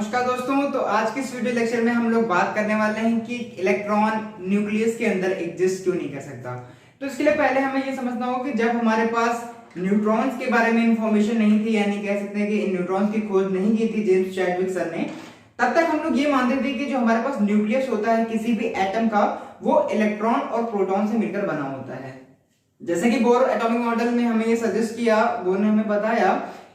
नमस्कार दोस्तों। तो आज के इस वीडियो लेक्चर में हम लोग बात करने वाले हैं कि इलेक्ट्रॉन न्यूक्लियस के अंदर एग्जिस्ट क्यों नहीं कर सकता। तो इसके लिए पहले हमें ये समझना होगा कि जब हमारे पास न्यूट्रॉन्स के बारे में इंफॉर्मेशन नहीं थी, यानी कह सकते हैं कि इन न्यूट्रॉन्स की खोज नहीं की थी जेम्स चैडविक सर ने, तब तक हम लोग ये मानते थे कि जो हमारे पास न्यूक्लियस होता है किसी भी एटम का, वो इलेक्ट्रॉन और प्रोटॉन से मिलकर बना होता है। जैसे कि बोर एटॉमिक मॉडल में हमें ये सजेस्ट किया, बोर ने हमें बताया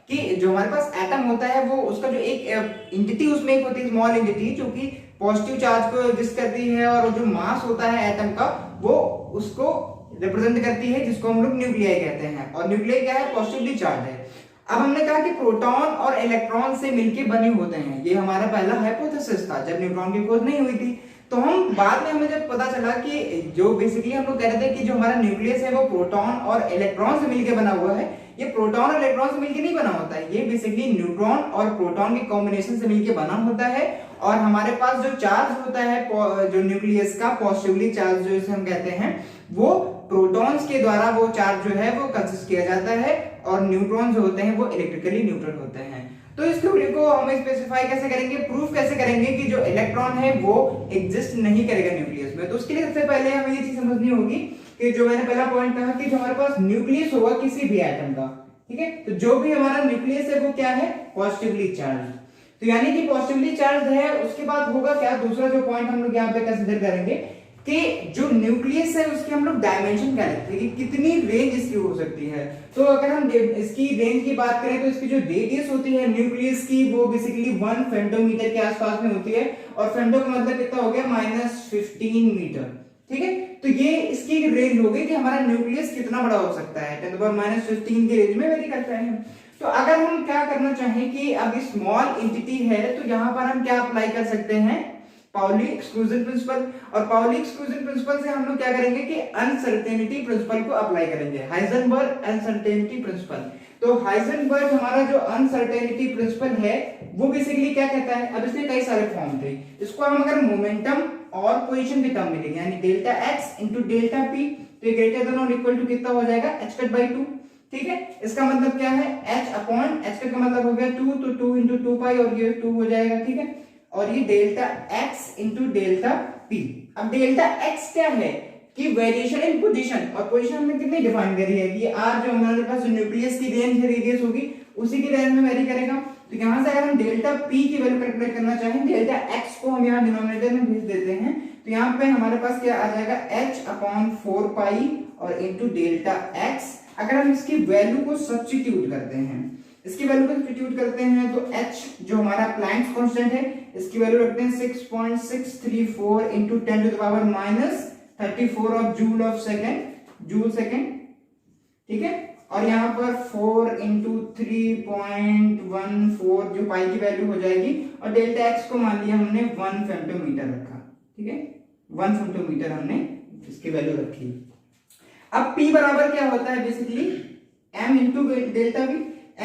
कि जो हमारे पास एटम होता है वो उसका जो एक एंटिटी उसमें एक होती है स्मॉल एंटिटी, जो कि पॉजिटिव चार्ज को एग्जिस्ट करती है, और जो मास होता है एटम का वो उसको रिप्रेजेंट करती है, जिसको हम लोग न्यूक्लियाई कहते हैं। और न्यूक्लियाई क्या है? पॉजिटिवली चार्ज है। अब हमने कहा कि प्रोटॉन और इलेक्ट्रॉन से मिलके बने होते हैं, ये हमारा पहला हाइपोथेसिस था जब न्यूट्रॉन की खोज नहीं हुई थी। तो हम बाद में हमें जब पता चला कि जो बेसिकली हम लोग कह रहे थे कि जो हमारा न्यूक्लियस है वो प्रोटॉन और इलेक्ट्रॉन से मिलकर बना हुआ है, ये प्रोटॉन और इलेक्ट्रॉन से मिलकर नहीं बना होता है, ये बेसिकली न्यूट्रॉन और प्रोटॉन के कॉम्बिनेशन से मिलकर बना होता है। और हमारे पास जो चार्ज होता है जो न्यूक्लियस का पॉजिटिवली चार्ज जो इसे हम कहते हैं, वो प्रोटॉन्स के द्वारा वो चार्ज जो है वो कंसिस्ट किया जाता है, और न्यूट्रॉन जो होते हैं वो इलेक्ट्रिकली न्यूट्रल होते हैं। तो इस थ्योरी को हम स्पेसिफाई कैसे करेंगे, प्रूफ कैसे करेंगे कि जो इलेक्ट्रॉन है वो एग्जिस्ट नहीं करेगा न्यूक्लियस में। तो उसके लिए सबसे पहले हमें ये चीज समझनी होगी कि जो मैंने पहला पॉइंट कहा कि जो हमारे पास न्यूक्लियस होगा किसी भी एटम का, ठीक है, तो जो भी हमारा न्यूक्लियस है वो क्या है? Positively charge. तो यानी कि पॉजिटिवली चार्ज है। उसके बाद होगा क्या, दूसरा जो पॉइंट हम लोग यहाँ पे कंसीडर करेंगे कि जो न्यूक्लियस है उसकी हम लोग डायमेंशन क्या लेते हैं कि कितनी रेंज इसकी हो सकती है। तो अगर हम इसकी रेंज की बात करें तो इसकी जो रेडियस होती है न्यूक्लियस की वो बेसिकली 1 फेम्टोमीटर के आसपास में होती है, और फेम्टो का मतलब कितना हो गया? -15 मीटर, ठीक है। तो ये इसकी रेंज हो गई कि हमारा न्यूक्लियस कितना बड़ा हो सकता है, 10⁻⁻15 की रेंज में वेरी करता है। तो अगर हम क्या करना चाहें कि अब स्मॉल एंटिटी है, तो यहाँ पर हम क्या अप्लाई कर सकते हैं? Pauli exclusion principle. और पाउली एक्सक्लूजन प्रिंसिपल से हम लोग क्या करेंगे कि अनसर्टेनिटी प्रिंसिपल को अप्लाई करेंगे, हाइजेनबर्ग अनसर्टेनिटी प्रिंसिपल। तो हाइजेनबर्ग हमारा जो अनसर्टेनिटी प्रिंसिपल है वो बेसिकली क्या कहता है? अब इसमें कई सारे फॉर्म थे, इसको हम अगर मोमेंटम और पोजीशन के टर्म में लिखें, यानी delta x into delta p, तो ये ग्रेटर देन और इक्वल टू कितना हो जाएगा? h कट बाई 2, ठीक है। इसका मतलब क्या है? h अपॉन h कट का मतलब हो गया 2, तो 2 इंटू 2 पाई, और ये 2 हो जाएगा, ठीक है। और ये delta x into delta p। अब डेल्टा x क्या है कि वेरिएशन इन पोजीशन, और पोजीशन हमने कितनी डिफाइन करी है कि r जो हमारे पास न्यूक्लियस की रेंज है, रेडियस होगी, उसी की रेंज में वेरी करेगा। तो यहां से अगर हम डेल्टा p की वैल्यू कैलकुलेट करना चाहें, डेल्टा x को हम यहां डिनोमिनेटर में भेज देते हैं, तो यहां पे हमारे पास क्या आ जाएगा? h अपॉन 4 पाई और इंटू डेल्टा x। अगर हम इसकी वैल्यू को सब्स्टिट्यूट करते हैं, इसकी वैल्यू को सब्स्टिट्यूट करते हैं, तो h जो हमारा प्लैंक्स कांस्टेंट है, इसकी वैल्यू रखते हैं 6.634 into 10⁻⁻34 of joule of second, joule second, ठीक है। और यहाँ पर 4 इंटू 3.14 जो पाई की वैल्यू हो जाएगी, और डेल्टा x को मान लिया हमने 1 फेम्टोमीटर रखा, ठीक है, 1 फेम्टोमीटर हमने इसकी वैल्यू रखी। अब p बराबर क्या होता है? Basically m into delta v।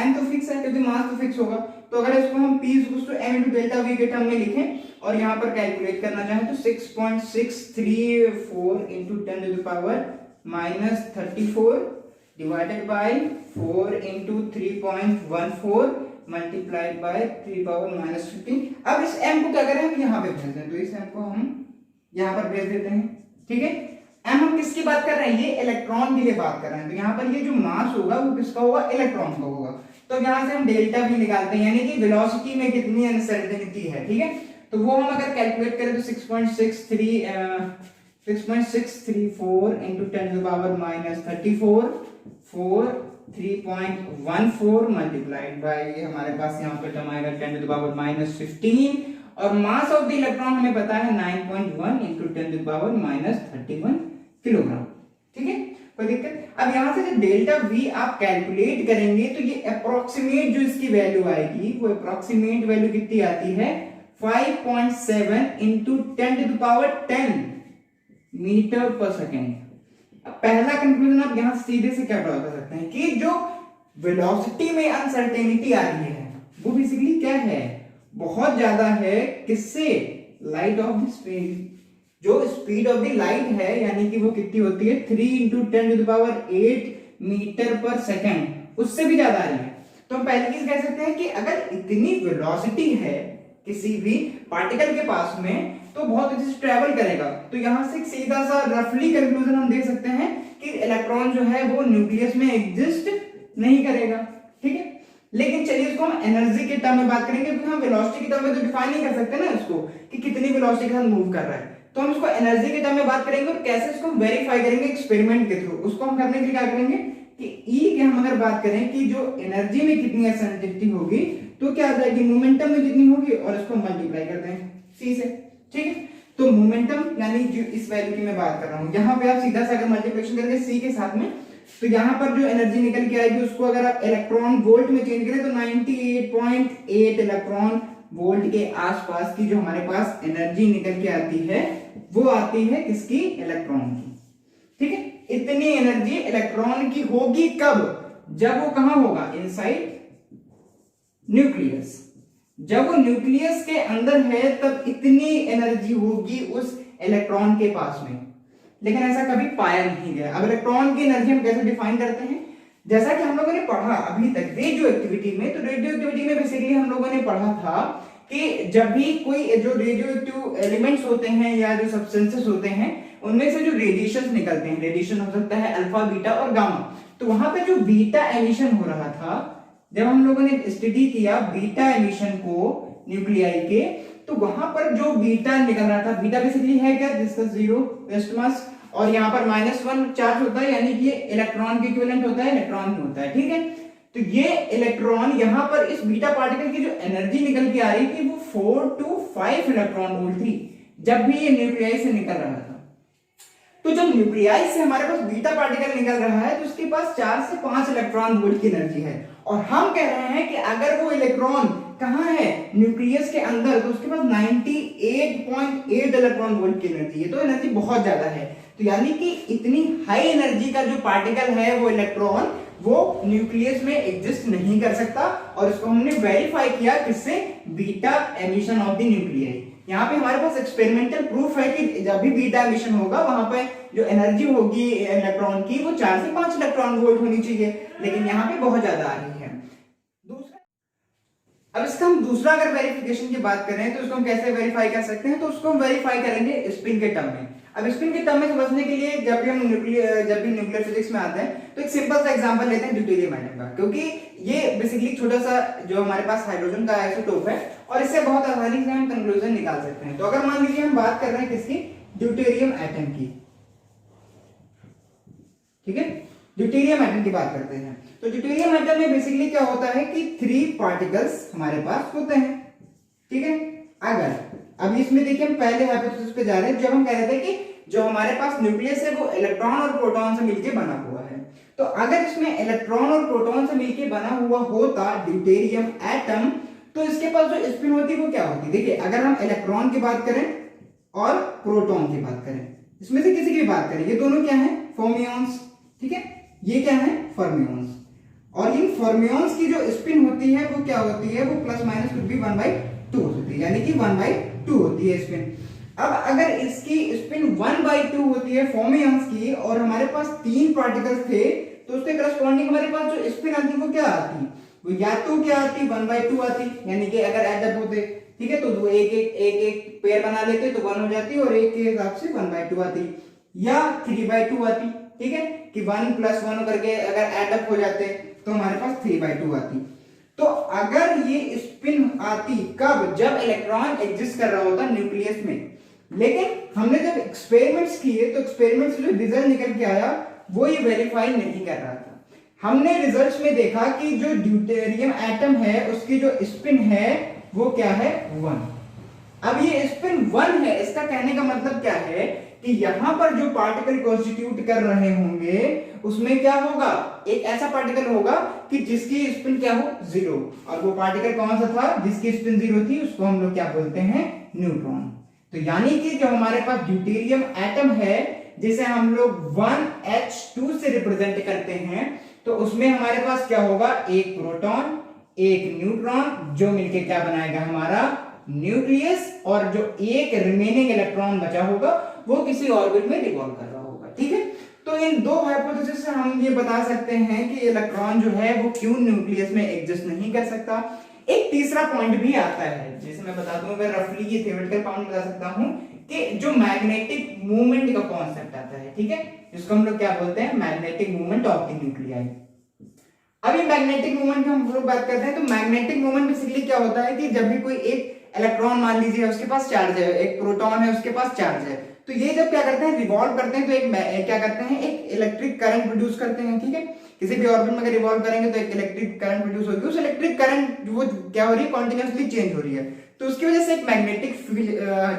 m तो फिक्स है क्योंकि मास तो फिक्स होगा, तो अगर इसको हम p m into delta v के टर्म में लिखें और यहाँ पर कैलकुलेट करना चाहें, तो 6.634 into 10⁻⁻34 divided by 4 into 3.14 multiplied by 3⁻⁻15। अब इस m को क्या करें? हम यहाँ पे भेज दें, तो इस m को हम यहाँ पर भेज देते हैं, ठीक है। m हम किसकी बात कर रहे हैं? ये इलेक्ट्रॉन के लिए बात कर रहे हैं, तो यहाँ पर ये जो मास होगा वो किसका होगा? इलेक्ट्रॉन का होगा। तो यहाँ से हम डेल्टा भी निकालते हैं, यानी कि वेलोसिटी में कितनी अनसर्टेनिटी है, ठीक है। तो वो हम अगर कैलकुलेट करें तो 6.634 इंटू 10⁻⁻34 3.14 मल्टीप्लाइड बाय हमारे पास यहाँ पर टर्म आएगा 10⁻⁻15, और मास ऑफ द इलेक्ट्रॉन हमें पता है 9.1 इंटू 10⁻⁻31 किलोग्राम, ठीक है, कोई दिक्कत? अब यहां से जो डेल्टा v आप कैलकुलेट करेंगे तो ये अप्रोक्सीमेट जो इसकी वैल्यू आएगी वो अप्रोक्सीमेट वैल्यू कितनी आती है? 5.7 इंटू 10⁻10 मीटर पर सेकेंड। अब पहला कंक्लूजन आप यहां सीधे से क्या ड्रॉ कर सकते हैं कि जो वेलोसिटी में अनसर्टेनिटी आ रही है वो बेसिकली क्या है? बहुत ज्यादा है। किससे? लाइट ऑफ द स्पीड, जो स्पीड ऑफ द लाइट है, यानी कि वो कितनी होती है? 3 इंटू 10⁸ मीटर पर सेकेंड, उससे भी ज्यादा आ रही है। तो हम पहली चीज कह सकते हैं कि अगर इतनी वेलोसिटी है किसी भी पार्टिकल के पास में तो बहुत तेजी से ट्रेवल करेगा। तो यहां से सीधा सा रफली कंक्लूजन हम दे सकते हैं कि इलेक्ट्रॉन जो है वो न्यूक्लियस में एग्जिस्ट नहीं करेगा, ठीक है। लेकिन चलिए इसको हम एनर्जी के टर्म में बात करेंगे, क्योंकि हम वेलोसिटी के टर्म में तो डिफाइन नहीं कर सकते ना इसको कि कितनी वेलोसिटी के साथ मूव कर रहा है। तो हम इसको एनर्जी के टर्म में बात करेंगे और कैसे इसको वेरीफाई करेंगे एक्सपेरिमेंट के थ्रू। उसको हम करने के लिए क्या करेंगे कि ई के हम अगर बात करें कि जो एनर्जी में कितनी एसेंसिटिविटी होगी तो क्या आ जाएगी, मोमेंटम में कितनी होगी, और इसको मल्टीप्लाई करते हैं सी से, ठीक है। तो मोमेंटम यानी जो इस वैल्यू की मैं बात कर रहा हूं, यहां पे आप सीधा सा अगर मल्टीप्लिकेशन करेंगे सी के साथ में, तो यहां पर जो एनर्जी निकल के आएगी उसको अगर आप इलेक्ट्रॉन वोल्ट में चेंज करें तो 98.8 इलेक्ट्रॉन वोल्ट के आसपास की जो हमारे पास एनर्जी निकल के आती है वो आती है किसकी, इलेक्ट्रॉन की, ठीक है। इतनी एनर्जी इलेक्ट्रॉन की होगी कब, जब वो कहां होगा, इनसाइड न्यूक्लियस। जब वो न्यूक्लियस के अंदर है तब इतनी एनर्जी होगी उस इलेक्ट्रॉन के पास में, लेकिन ऐसा कभी पाया नहीं गया। अब इलेक्ट्रॉन की एनर्जी हम कैसे डिफाइन करते हैं, जैसा कि हम लोगों ने पढ़ा अभी तक रेडियो एक्टिविटी में, तो रेडियो एक्टिविटी में बेसिकली हम लोगों ने पढ़ा था कि जब भी कोई जो रेडियो एक्टिव एलिमेंट्स होते हैं या जो सब्सटेंसेस होते हैं उनमें से जो रेडिएशंस निकलते हैं, रेडिएशन हो सकता है अल्फा, बीटा और गामा, तो वहां पे जो बीटा एमिशन हो रहा था, जब हम लोगों ने स्टडी किया बीटा एमिशन को न्यूक्लियाई के, तो वहां पर जो बीटा निकल रहा था, बीटा बेसिकली है क्या, जिसका 0 वेस्ट मास और यहाँ पर -1 चार्ज होता है, यानी कि ये इलेक्ट्रॉन के इक्विवेलेंट होता है, इलेक्ट्रॉन होता है, ठीक है। तो ये इलेक्ट्रॉन यहाँ पर इस बीटा पार्टिकल की जो एनर्जी निकल के आ रही थी वो 4 to 5 इलेक्ट्रॉन वोल्ट थी जब भी ये न्यूक्लियाई से निकल रहा था। तो जब न्यूक्लियाई से हमारे पास बीटा पार्टिकल निकल रहा है तो उसके पास 4 से 5 इलेक्ट्रॉन वोल्ट की एनर्जी है, और हम कह रहे हैं कि अगर वो इलेक्ट्रॉन कहां है, न्यूक्लियस के अंदर, तो उसके पास 98.8 इलेक्ट्रॉन वोल्ट की एनर्जी है। तो एनर्जी बहुत ज्यादा है, तो यानी कि इतनी हाई एनर्जी का जो पार्टिकल है वो इलेक्ट्रॉन वो न्यूक्लियस में एग्जिस्ट नहीं कर सकता, और इसको हमने वेरीफाई किया किससे, beta emission of the nuclei. यहाँ पे हमारे पास एक्सपेरिमेंटल प्रूफ है कि जब भी बीटा एमिशन होगा वहां पे जो एनर्जी होगी इलेक्ट्रॉन की वो 4 से 5 इलेक्ट्रॉन वोल्ट होनी चाहिए, लेकिन यहाँ पे बहुत ज्यादा आ रही है। अब इसका हम दूसरा अगर वेरिफिकेशन की बात करें तो इसको हम कैसे वेरीफाई कर सकते हैं, तो उसको हम वेरीफाई करेंगे स्पिन के टर्म में। अब स्पिन के टर्म में समझने के लिए जब भी न्यूक्लियर फिजिक्स में आते हैं तो एक सिंपल सा एग्जांपल लेते हैं ड्यूटेरियम एटम का, क्योंकि ये बेसिकली छोटा सा जो हमारे पास हाइड्रोजन का आइसोटोप है और इससे बहुत आसानी से हम कंक्लूजन निकाल सकते हैं। तो अगर मान लीजिए हम बात कर रहे हैं किसकी, ड्यूटेरियम एटम की, ठीक है, ड्यूटेरियम एटम की बात करते हैं। तो ड्यूटेरियम एटम में बेसिकली क्या होता है कि 3 पार्टिकल्स हमारे पास होते हैं, ठीक है। अगर अब इसमें देखिए हम पहले हाइपोथेसिस पे जा रहे हैं, जब हम कह रहे थे कि जो हमारे पास न्यूक्लियस है वो इलेक्ट्रॉन और प्रोटॉन से मिलकर बना हुआ है, तो अगर इसमें इलेक्ट्रॉन और प्रोटॉन से मिलकर बना हुआ होता ड्यूटेरियम एटम, तो इसके पास जो स्पिन होती वो क्या होती, देखिए अगर हम इलेक्ट्रॉन की बात करें और प्रोटॉन की बात करें, इसमें से किसी की बात करें, ये दोनों क्या है, फर्मियंस, ठीक है, ये क्या है, फर्मियंस, और इन फर्मियंस की जो स्पिन होती है वो क्या होती है, वो प्लस माइनस कुछ भी 1/2 होती है, यानी कि 1/2 होती है स्पिन। अब अगर इसकी स्पिन 1/2 होती है फर्मियंस की और हमारे पास 3 पार्टिकल्स थे, तो उसके करस्पॉन्डिंग हमारे पास जो स्पिन आती वो क्या आती, वो या तो क्या आती 1/2 आती, यानी कि अगर एडअप होते, ठीक है, तो दो एक पेयर बना लेते तो 1 हो जाती और एक के हिसाब से 1/2 आती, या 3/2 आती, ठीक है, कि 1 + 1 करके अगर एडअप हो जाते तो हमारे पास 3/2 आती। तो अगर ये स्पिन आती कब, जब इलेक्ट्रॉन एग्जिस्ट कर रहा होता न्यूक्लियस में, लेकिन हमने जब एक्सपेरिमेंट्स किए तो एक्सपेरिमेंट्स जो रिजल्ट निकल के आया वो ये वेरीफाई नहीं कर रहा था। हमने रिजल्ट्स में देखा कि जो ड्यूटेरियम एटम है उसकी जो स्पिन है वो क्या है, 1। अब ये स्पिन 1 है, इसका कहने का मतलब क्या है कि यहां पर जो पार्टिकल कॉन्स्टिट्यूट कर रहे होंगे उसमें क्या होगा, एक ऐसा पार्टिकल होगा कि जिसकी स्पिन क्या हो, 0, और वो पार्टिकल कौन सा था जिसकी स्पिन 0 थी, उसको हम लोग क्या बोलते हैं, न्यूट्रॉन। तो यानी कि जो हमारे पास ड्यूटेरियम एटम है जिसे हम लोग 1h2 से रिप्रेजेंट करते हैं, तो उसमें हमारे पास क्या होगा, एक प्रोटॉन एक न्यूट्रॉन, जो मिलके क्या बनाएगा हमारा न्यूक्लियस, और जो एक रिमेनिंग इलेक्ट्रॉन बचा होगा वो किसी ऑर्बिट में रिवॉल्व कर रहा होगा, ठीक है। तो इन दो हाइपोथेसिस से हम ये बता सकते हैं कि इलेक्ट्रॉन जो है वो क्यों न्यूक्लियस में एग्जिस्ट नहीं कर सकता। एक तीसरा पॉइंट भी आता है, जैसे मैं बता दूं, मैं रफली ये थ्योरेटिकल पॉइंट बता सकता हूं कि जो मैग्नेटिक मूवमेंट का कॉन्सेप्ट आता है, ठीक है, जिसको हम लोग क्या बोलते हैं, magnetic movement of the nuclei. अब ये मैग्नेटिक मूवमेंट की हम लोग बात करते हैं, तो मैग्नेटिक मूवमेंट बेसिकली क्या होता है कि जब भी कोई एक इलेक्ट्रॉन मान लीजिए उसके पास चार्ज है, एक प्रोटॉन है उसके पास चार्ज है, तो ये जब क्या करते हैं, रिवॉल्व करते हैं, तो एक क्या करते हैं, एक इलेक्ट्रिक करंट प्रोड्यूस करते हैं, ठीक है। किसी भी ऑर्बिट में अगर रिवॉल्व करेंगे तो एक इलेक्ट्रिक करंट प्रोड्यूस होगी, उस इलेक्ट्रिक करंट वो क्या हो रही है, कॉन्टिन्यूसली चेंज हो रही है, तो उसकी वजह से एक मैग्नेटिक फील्ड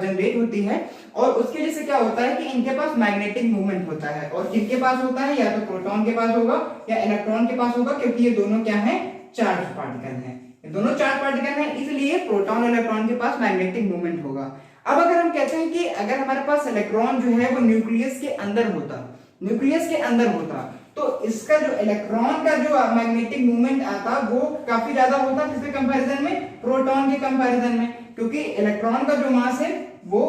जनरेट होती है, और उसकी वजह से क्या होता है कि इनके पास मैग्नेटिक मूवमेंट होता है, और किसके पास होता है, या तो प्रोटॉन के पास होगा या इलेक्ट्रॉन के पास होगा, क्योंकि ये दोनों क्या है, चार्ज पार्टिकल हैं, दोनों चार्ज पार्टिकल हैं, इसलिए प्रोटॉन और इलेक्ट्रॉन के पास मैग्नेटिक मूवमेंट होगा। अब अगर हम कहते हैं कि अगर हमारे पास इलेक्ट्रॉन जो है वो न्यूक्लियस के अंदर होता, न्यूक्लियस के अंदर होता, तो इसका जो इलेक्ट्रॉन का जो मैग्नेटिक मूवमेंट आता वो काफी ज्यादा होता, किसके कंपैरिजन में, प्रोटॉन के कंपैरिजन में, क्योंकि इलेक्ट्रॉन का जो मास है वो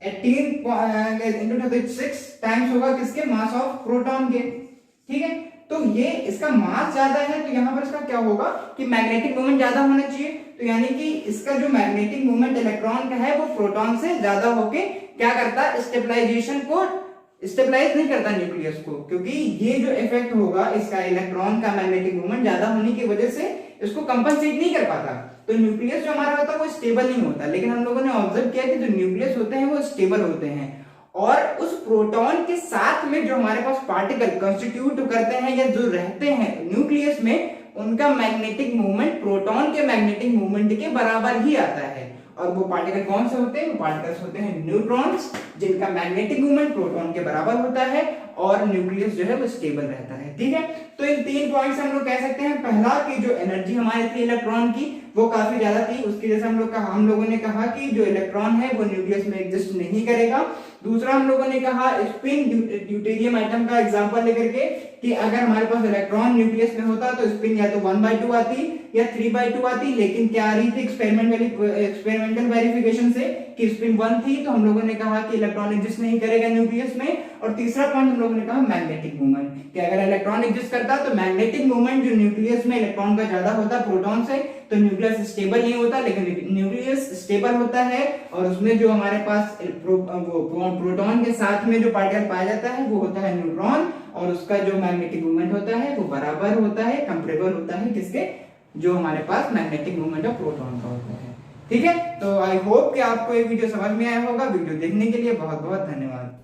18 × 6 टाइम्स होगा किसके, मास ऑफ प्रोटॉन के, ठीक है। तो ये इसका मास ज्यादा है, तो यहां पर इसका क्या होगा कि मैग्नेटिक मूवमेंट ज्यादा होना चाहिए, तो यानी कि इसका जो मैग्नेटिक मूवमेंट इलेक्ट्रॉन का है वो प्रोटॉन से ज्यादा होके क्या करता है, स्टेबलाइजेशन को स्टेबलाइज नहीं करता न्यूक्लियस को, क्योंकि ये जो इफेक्ट होगा इसका इलेक्ट्रॉन का मैग्नेटिक मूवमेंट ज्यादा होने की वजह से इसको कंपनसेट नहीं कर पाता, तो न्यूक्लियस जो हमारा होता है वो स्टेबल नहीं होता। लेकिन हम लोगों ने ऑब्जर्व किया कि जो न्यूक्लियस होते हैं वो स्टेबल होते हैं, और उस प्रोटॉन के साथ में जो हमारे पास पार्टिकल कंस्टिट्यूट करते हैं या जो रहते हैं न्यूक्लियस में, उनका मैग्नेटिक मूवमेंट प्रोटॉन के मैग्नेटिक मूवमेंट के बराबर ही आता है। और वो पार्टिकल कौन से होते हैं, वो पार्टिकल्स होते हैं न्यूट्रॉन्स, जिनका मैग्नेटिक मूवमेंट प्रोटॉन के बराबर होता है, और न्यूक्लियस जो है वो स्टेबल रहता है, ठीक है। तो इन 3 पॉइंट्स हम लोग कह सकते हैं, पहला कि जो एनर्जी हमारी थी इलेक्ट्रॉन की वो काफी ज्यादा थी, उसकी वजह से हम लोगों ने कहा कि जो इलेक्ट्रॉन है वो न्यूक्लियस में एग्जिस्ट नहीं करेगा। दूसरा हम लोगों ने कहा स्पिन ड्यूटेरियम एटम का एग्जांपल लेकर के कि अगर हमारे पास इलेक्ट्रॉन न्यूक्लियस में होता तो स्पिन या तो 1/2 आती या 3/2 आती, लेकिन क्या आ रही थी एक्सपेरिमेंटल वेरिफिकेशन से कि स्पिन 1 थी, तो हम लोगों ने कहा कि इलेक्ट्रॉन एग्जिस्ट नहीं करेगा न्यूक्लियस में। और तीसरा पॉइंट हम लोगों ने कहा मैग्नेटिक मूवमेंट, कि अगर इलेक्ट्रॉन एग्जिस्ट करता तो मैग्नेटिक मूवमेंट जो न्यूक्लियस में इलेक्ट्रॉन का ज्यादा होता प्रोटॉन से, तो न्यूक्लियस स्टेबल नहीं होता, लेकिन न्यूक्लियस स्टेबल होता है, और उसमें जो हमारे पास प्रोटॉन के साथ में जो पार्टिकल पाया जाता है वो होता है न्यूट्रॉन, और उसका जो मैग्नेटिक मूवमेंट होता है वो बराबर होता है, कंपेरेबल होता है किसके, जो हमारे पास मैग्नेटिक मूवमेंट ऑफ प्रोटॉन का होता है, ठीक है। तो आई होप कि आपको ये वीडियो समझ में आया होगा। वीडियो देखने के लिए बहुत बहुत धन्यवाद।